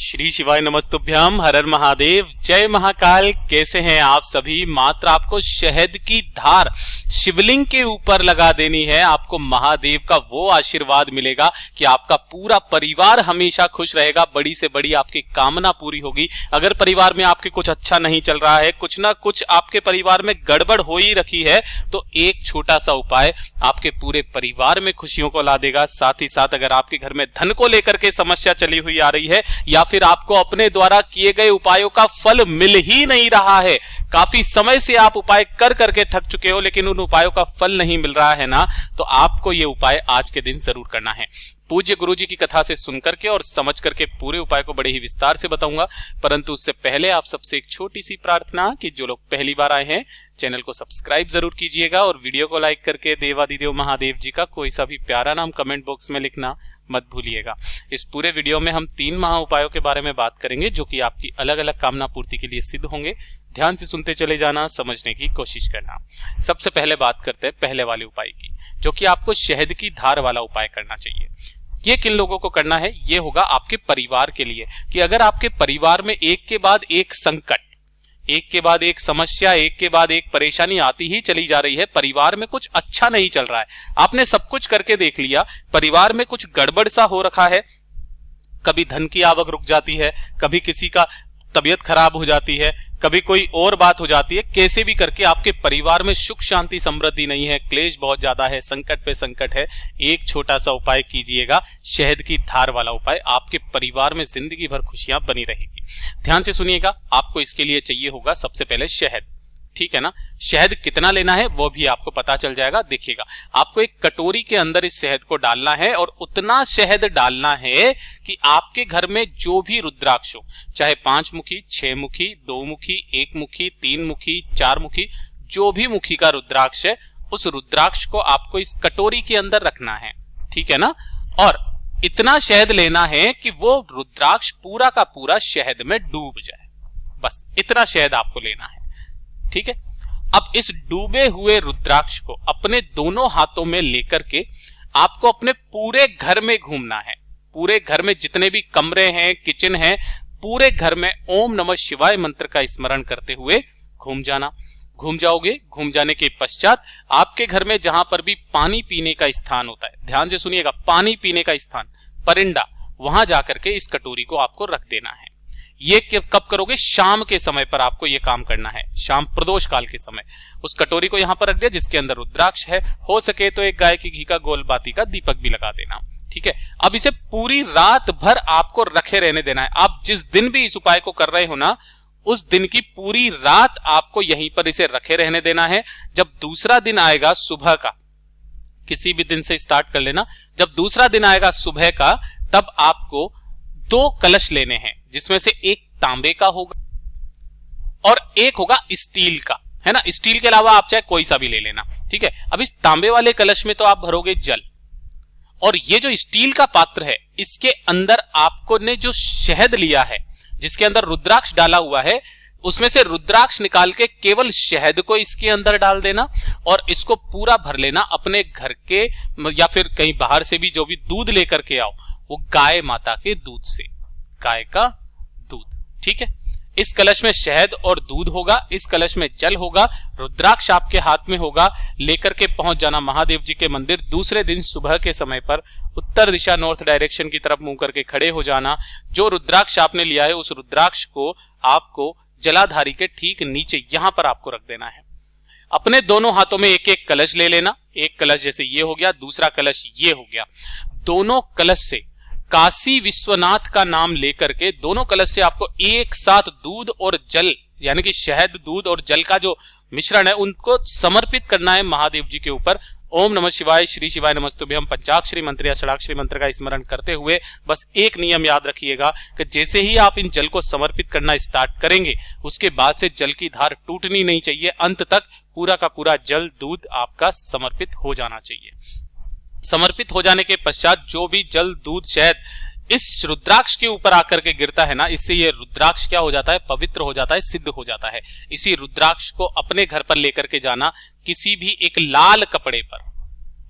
श्री शिवाय नमस्तुभ्यम, हर हर महादेव, जय महाकाल। कैसे हैं आप सभी। मात्र आपको शहद की धार शिवलिंग के ऊपर लगा देनी है। आपको महादेव का वो आशीर्वाद मिलेगा कि आपका पूरा परिवार हमेशा खुश रहेगा, बड़ी से बड़ी आपकी कामना पूरी होगी। अगर परिवार में आपके कुछ अच्छा नहीं चल रहा है, कुछ ना कुछ आपके परिवार में गड़बड़ हो ही रखी है, तो एक छोटा सा उपाय आपके पूरे परिवार में खुशियों को ला देगा। साथ ही साथ अगर आपके घर में धन को लेकर के समस्या चली हुई आ रही है, या फिर आपको अपने द्वारा किए गए उपायों का फल मिल ही नहीं रहा है, काफी समय से आप उपाय कर करके थक चुके हो लेकिन उन उपायों का फल नहीं मिल रहा है ना, तो आपको ये उपाय आज के दिन जरूर करना है। पूज्य गुरुजी की कथा से सुनकर के और समझ करके पूरे उपाय को बड़े ही विस्तार से बताऊंगा, परंतु उससे पहले आप सबसे एक छोटी सी प्रार्थना कि जो लोग पहली बार आए हैं चैनल को सब्सक्राइब जरूर कीजिएगा और वीडियो को लाइक करके देवादिदेव महादेव जी का कोई सा भी प्यारा नाम कमेंट बॉक्स में लिखना मत भूलिएगा। इस पूरे वीडियो में हम 3 महा उपायों के बारे में बात करेंगे जो कि आपकी अलग अलग कामना पूर्ति के लिए सिद्ध होंगे। ध्यान से सुनते चले जाना, समझने की कोशिश करना। सबसे पहले बात करते हैं पहले वाले उपाय की, जो कि आपको शहद की धार वाला उपाय करना चाहिए। ये किन लोगों को करना है? ये होगा आपके परिवार के लिए, कि अगर आपके परिवार में एक के बाद एक संकट, एक के बाद एक समस्या, एक के बाद एक परेशानी आती ही चली जा रही है, परिवार में कुछ अच्छा नहीं चल रहा है, आपने सब कुछ करके देख लिया, परिवार में कुछ गड़बड़ सा हो रखा है, कभी धन की आवक रुक जाती है, कभी किसी का तबीयत खराब हो जाती है, कभी कोई और बात हो जाती है, कैसे भी करके आपके परिवार में सुख शांति समृद्धि नहीं है, क्लेश बहुत ज्यादा है, संकट पे संकट है, एक छोटा सा उपाय कीजिएगा, शहद की धार वाला उपाय। आपके परिवार में जिंदगी भर खुशियां बनी रहेगी। ध्यान से सुनिएगा, आपको इसके लिए चाहिए होगा सबसे पहले शहद, ठीक है ना। शहद कितना लेना है वो भी आपको पता चल जाएगा। देखिएगा, आपको एक कटोरी के अंदर इस शहद को डालना है और उतना शहद डालना है कि आपके घर में जो भी रुद्राक्ष हो, चाहे 5 मुखी, 6 मुखी, 2 मुखी, 1 मुखी, 3 मुखी, 4 मुखी, जो भी मुखी का रुद्राक्ष है, उस रुद्राक्ष को आपको इस कटोरी के अंदर रखना है, ठीक है ना। और इतना शहद लेना है कि वो रुद्राक्ष पूरा का पूरा शहद में डूब जाए, बस इतना शहद आपको लेना है, ठीक है। अब इस डूबे हुए रुद्राक्ष को अपने दोनों हाथों में लेकर के आपको अपने पूरे घर में घूमना है। पूरे घर में जितने भी कमरे हैं, किचन है, पूरे घर में ओम नमः शिवाय मंत्र का स्मरण करते हुए घूम जाना। घूम जाओगे, घूम जाने के पश्चात आपके घर में जहां पर भी पानी पीने का स्थान होता है, ध्यान से सुनिएगा, पानी पीने का स्थान, परिंदा, वहां जाकर के इस कटोरी को आपको रख देना है। ये कब करोगे? शाम के समय पर आपको ये काम करना है, शाम प्रदोष काल के समय। उस कटोरी को यहां पर रख दिया जिसके अंदर रुद्राक्ष है, हो सके तो एक गाय की घी का गोल बाती का दीपक भी लगा देना, ठीक है। अब इसे पूरी रात भर आपको रखे रहने देना है। आप जिस दिन भी इस उपाय को कर रहे हो ना, उस दिन की पूरी रात आपको यहीं पर इसे रखे रहने देना है। जब दूसरा दिन आएगा सुबह का, किसी भी दिन से स्टार्ट कर लेना, जब दूसरा दिन आएगा सुबह का, तब आपको 2 कलश लेने हैं, जिसमें से एक तांबे का होगा और एक होगा स्टील का, है ना। स्टील के अलावा आप चाहे कोई सा भी ले लेना, ठीक है। अब इस तांबे वाले कलश में तो आप भरोगे जल, और ये जो स्टील का पात्र है, इसके अंदर आपको ने जो शहद लिया है, जिसके अंदर रुद्राक्ष डाला हुआ है, उसमें से रुद्राक्ष निकाल के केवल शहद को इसके अंदर डाल देना और इसको पूरा भर लेना। अपने घर के या फिर कहीं बाहर से भी जो भी दूध लेकर के आओ, वो गाय माता के दूध से, गाय का दूध, ठीक है। इस कलश में शहद और दूध होगा, इस कलश में जल होगा, रुद्राक्ष आपके हाथ में होगा, लेकर के पहुंच जाना महादेव जी के मंदिर। दूसरे दिन सुबह के समय पर उत्तर दिशा, नॉर्थ डायरेक्शन की तरफ मुंह करके खड़े हो जाना। जो रुद्राक्ष आपने लिया है, उस रुद्राक्ष को आपको जलाधारी के ठीक नीचे यहां पर आपको रख देना है। अपने दोनों हाथों में एक एक कलश ले लेना। एक कलश जैसे ये हो गया, दूसरा कलश ये हो गया। दोनों कलश से काशी विश्वनाथ का नाम लेकर के, दोनों कलश से आपको एक साथ दूध और जल, यानी कि शहद, दूध और जल का जो मिश्रण है, उनको समर्पित करना है महादेव जी के ऊपर। ओम नमः शिवाय, श्री शिवाय नमस्तुभ्यम पंचाक्षरी मंत्र या षडाक्षरी मंत्र का स्मरण करते हुए बस एक नियम याद रखिएगा कि जैसे ही आप इन जल को समर्पित करना स्टार्ट करेंगे, उसके बाद से जल की धार टूटनी नहीं चाहिए, अंत तक पूरा का पूरा जल, दूध आपका समर्पित हो जाना चाहिए। समर्पित हो जाने के पश्चात जो भी जल, दूध, शहद इस रुद्राक्ष के ऊपर आकर के गिरता है ना, इससे ये रुद्राक्ष क्या हो जाता है? पवित्र हो जाता है, सिद्ध हो जाता है। इसी रुद्राक्ष को अपने घर पर लेकर के जाना, किसी भी एक लाल कपड़े पर,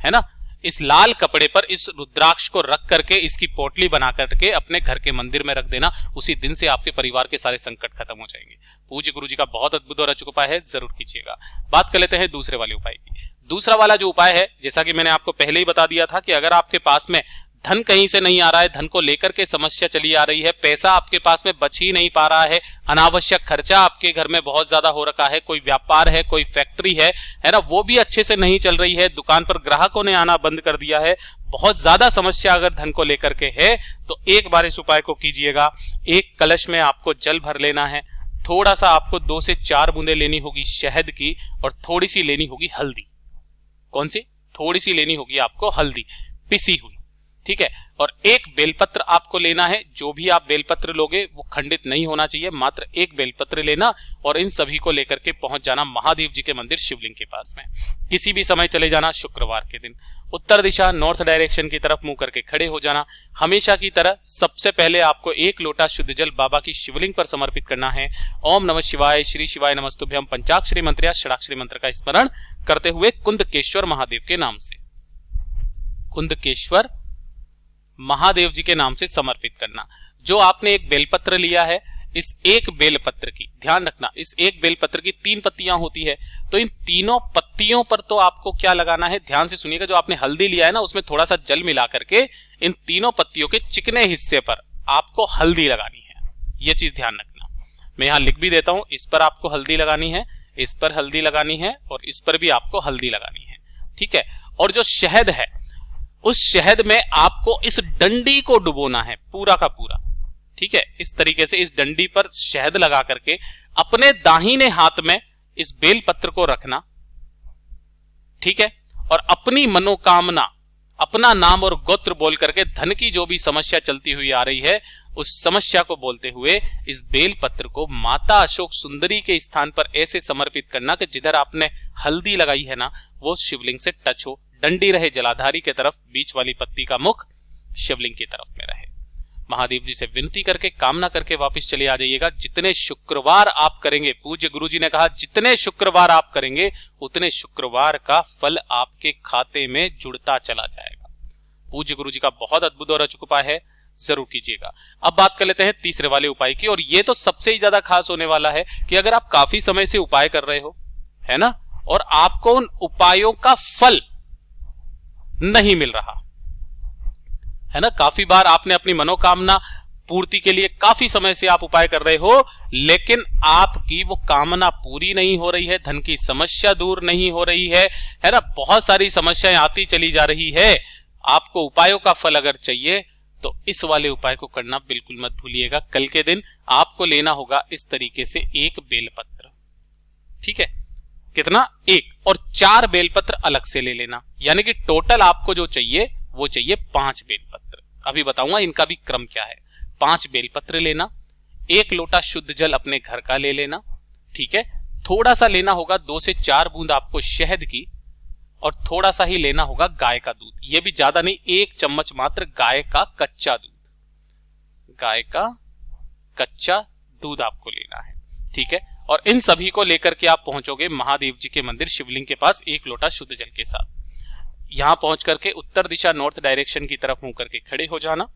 है ना, इस लाल कपड़े पर इस रुद्राक्ष को रख करके इसकी पोटली बना करके अपने घर के मंदिर में रख देना। उसी दिन से आपके परिवार के सारे संकट खत्म हो जाएंगे। पूज्य गुरु जी का बहुत अद्भुत और अचूक उपाय है, जरूर कीजिएगा। बात कर लेते हैं दूसरे वाले उपाय की। दूसरा वाला जो उपाय है, जैसा कि मैंने आपको पहले ही बता दिया था कि अगर आपके पास में धन कहीं से नहीं आ रहा है, धन को लेकर के समस्या चली आ रही है, पैसा आपके पास में बच ही नहीं पा रहा है, अनावश्यक खर्चा आपके घर में बहुत ज्यादा हो रखा है, कोई व्यापार है, कोई फैक्ट्री है ना, वो भी अच्छे से नहीं चल रही है, दुकान पर ग्राहकों ने आना बंद कर दिया है, बहुत ज्यादा समस्या अगर धन को लेकर के है, तो एक बार इस उपाय को कीजिएगा। एक कलश में आपको जल भर लेना है, थोड़ा सा आपको 2 से 4 बूंदे लेनी होगी शहद की, और थोड़ी सी लेनी होगी हल्दी। कौन सी? थोड़ी सी लेनी होगी आपको हल्दी पिसी हुई, ठीक है। और एक बेलपत्र आपको लेना है। जो भी आप बेलपत्र लोगे वो खंडित नहीं होना चाहिए, मात्र एक बेलपत्र लेना और इन सभी को लेकर के पहुंच जाना महादेव जी के मंदिर शिवलिंग के पास में। किसी भी समय चले जाना, शुक्रवार के दिन उत्तर दिशा नॉर्थ डायरेक्शन की तरफ मुंह करके खड़े हो जाना। हमेशा की तरह सबसे पहले आपको 1 लोटा शुद्ध जल बाबा की शिवलिंग पर समर्पित करना है। ओम नमः शिवाय, श्री शिवाय नमस्तुभ्यम पंचाक्षरी मंत्र या षडाक्षरी मंत्र का स्मरण करते हुए कुंदकेश्वर महादेव के नाम से, कुंदकेश्वर महादेव जी के नाम से समर्पित करना। जो आपने एक बेलपत्र लिया है, इस एक बेलपत्र की ध्यान रखना, इस एक बेलपत्र की 3 पत्तियां होती है, तो इन तीनों पत्तियों पर तो आपको क्या लगाना है, ध्यान से सुनिएगा। जो आपने हल्दी लिया है ना, उसमें थोड़ा सा जल मिला करके इन तीनों पत्तियों के चिकने हिस्से पर आपको हल्दी लगानी है। यह चीज ध्यान रखना। मैं यहां लिख भी देता हूं, इस पर आपको हल्दी लगानी है, इस पर हल्दी लगानी है और इस पर भी आपको हल्दी लगानी है, ठीक है। और जो शहद है, उस शहद में आपको इस डंडी को डुबोना है पूरा का पूरा, ठीक है। इस तरीके से इस डंडी पर शहद लगा करके अपने दाहिने हाथ में इस बेलपत्र को रखना, ठीक है। और अपनी मनोकामना, अपना नाम और गोत्र बोल करके धन की जो भी समस्या चलती हुई आ रही है, उस समस्या को बोलते हुए इस बेलपत्र को माता अशोक सुंदरी के स्थान पर ऐसे समर्पित करना कि जिधर आपने हल्दी लगाई है ना, वो शिवलिंग से टच हो, डंडी रहे जलाधारी के तरफ, बीच वाली पत्ती का मुख शिवलिंग की तरफ में रहे। महादेव जी से विनती करके कामना करके वापस चले आ जाइएगा। जितने शुक्रवार आप करेंगे, पूज्य गुरु जी ने कहा जितने शुक्रवार आप करेंगे उतने शुक्रवार का फल आपके खाते में जुड़ता चला जाएगा। पूज्य गुरु जी का बहुत अद्भुत और अचूक उपाय है, जरूर कीजिएगा। अब बात कर लेते हैं तीसरे वाले उपाय की, और ये तो सबसे ही ज्यादा खास होने वाला है कि अगर आप काफी समय से उपाय कर रहे हो, है ना, और आपको उन उपायों का फल नहीं मिल रहा है ना, काफी बार आपने अपनी मनोकामना पूर्ति के लिए काफी समय से आप उपाय कर रहे हो, लेकिन आपकी वो कामना पूरी नहीं हो रही है, धन की समस्या दूर नहीं हो रही है ना, बहुत सारी समस्याएं आती चली जा रही है। आपको उपायों का फल अगर चाहिए तो इस वाले उपाय को करना बिल्कुल मत भूलिएगा। कल के दिन आपको लेना होगा इस तरीके से 1 बेलपत्र, ठीक है। कितना? 1, और 4 बेलपत्र अलग से ले लेना, यानी कि टोटल आपको जो चाहिए वो चाहिए 5 बेलपत्र। अभी बताऊंगा इनका भी क्रम क्या है। 5 बेलपत्र लेना, 1 लोटा शुद्ध जल अपने घर का ले लेना, ठीक है। थोड़ा सा लेना होगा 2 से 4 बूंद आपको शहद की, और थोड़ा सा ही लेना होगा गाय का दूध। यह भी ज्यादा नहीं, 1 चम्मच मात्र गाय का कच्चा दूध, गाय का कच्चा दूध आपको लेना है, ठीक है। और इन सभी को लेकर के आप पहुंचोगे महादेव जी के मंदिर शिवलिंग के पास 1 लोटा शुद्ध जल के साथ। यहां पहुंच करके उत्तर दिशा नॉर्थ डायरेक्शन की तरफ मुंह करके खड़े हो जाना।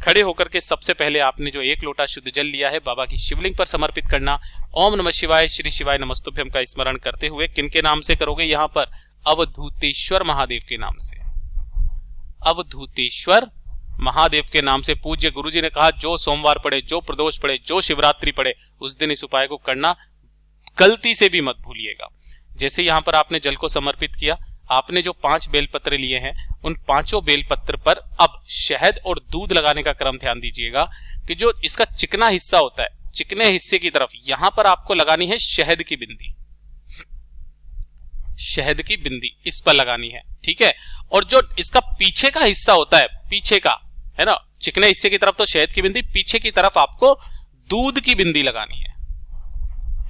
खड़े होकर के सबसे पहले आपने जो 1 लोटा शुद्ध जल लिया है बाबा की शिवलिंग पर समर्पित करना। ओम नमः शिवाय, श्री शिवाय नमस्तुभ्यम का स्मरण करते हुए किनके नाम से करोगे? यहां पर अवधूतेश्वर महादेव के नाम से, अवधूतेश्वर महादेव के नाम से। पूज्य गुरु जी ने कहा जो सोमवार पड़े, जो प्रदोष पड़े, जो शिवरात्रि पड़े, उस दिन इस उपाय को करना गलती से भी मत भूलिएगा। जैसे यहां पर आपने जल को समर्पित किया, आपने जो 5 बेलपत्र लिए हैं, उन 5 बेलपत्र पर अब शहद और दूध लगाने का क्रम ध्यान दीजिएगा कि जो इसका चिकना हिस्सा होता है, चिकने हिस्से की तरफ यहां पर आपको लगानी है शहद की बिंदी, शहद की बिंदी इस पर लगानी है, ठीक है। और जो इसका पीछे का हिस्सा होता है, पीछे का है ना, चिकने हिस्से की तरफ तो शहद की बिंदी, पीछे की तरफ आपको दूध की बिंदी लगानी है,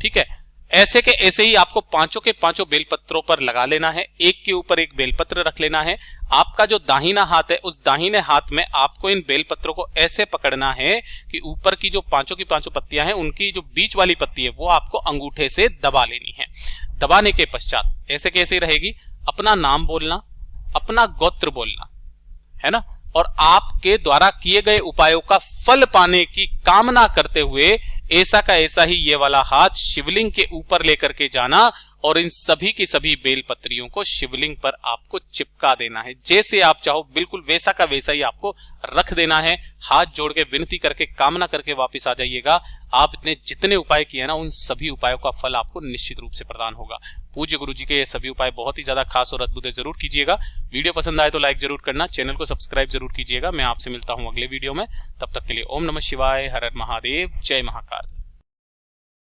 ठीक है। ऐसे के ऐसे ही आपको 5 के 5 बेलपत्रों पर लगा लेना है, एक के ऊपर एक बेलपत्र रख लेना है। आपका जो दाहिना हाथ है, उस दाहिने हाथ में आपको इन बेलपत्रों को ऐसे पकड़ना है कि ऊपर की जो 5 की 5 पत्तियां हैं, उनकी जो बीच वाली पत्ती है वो आपको अंगूठे से दबा लेनी है। दबाने के पश्चात ऐसे कैसे रहेगी, अपना नाम बोलना, अपना गोत्र बोलना, है ना, और आपके द्वारा किए गए उपायों का फल पाने की कामना करते हुए ऐसा का ऐसा ही ये वाला हाथ शिवलिंग के ऊपर लेकर के जाना और इन सभी की सभी बेलपत्रियों को शिवलिंग पर आपको चिपका देना है। जैसे आप चाहो बिल्कुल वैसा का वैसा ही आपको रख देना है। हाथ जोड़ के विनती करके कामना करके वापस आ जाइएगा। आपने जितने उपाय किए ना उन सभी उपायों का फल आपको निश्चित रूप से प्रदान होगा। पूज्य गुरु जी के ये सभी उपाय बहुत ही ज्यादा खास और अद्भुत है, जरूर कीजिएगा। वीडियो पसंद आए तो लाइक जरूर करना, चैनल को सब्सक्राइब जरूर कीजिएगा। मैं आपसे मिलता हूं अगले वीडियो में, तब तक के लिए ओम नमः शिवाय, हर हर महादेव, जय महाकाल।